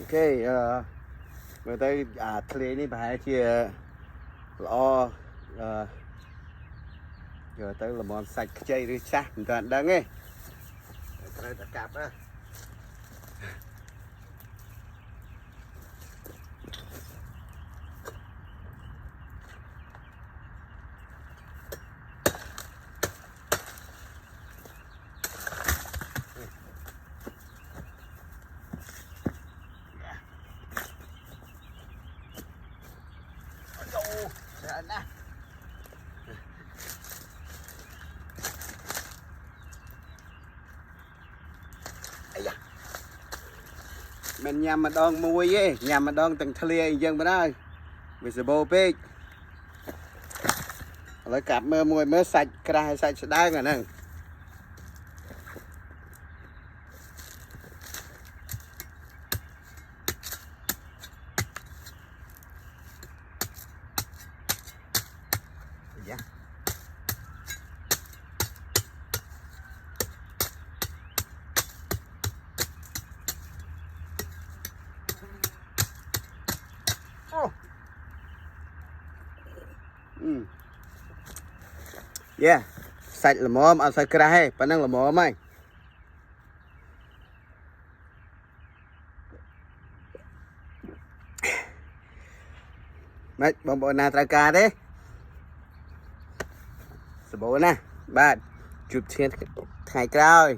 ok người tới thề này phải chia lo giờ tới là món sạch chay đi xa mình toàn đang nghe đây là cạp á mình nhằm mà đòn mùi ấy nhằm mà đòn từng thề dân bên đây vì sự bô bê lấy cặp mưa mùi mưa sạch cái sạch sẽ đai rồi nè yeah sạch là mồm ăn sạch cái hay phần năng là mồm anh mấy bông bông na tra ca đấy sờ bố nè bạn chụp trên thay cao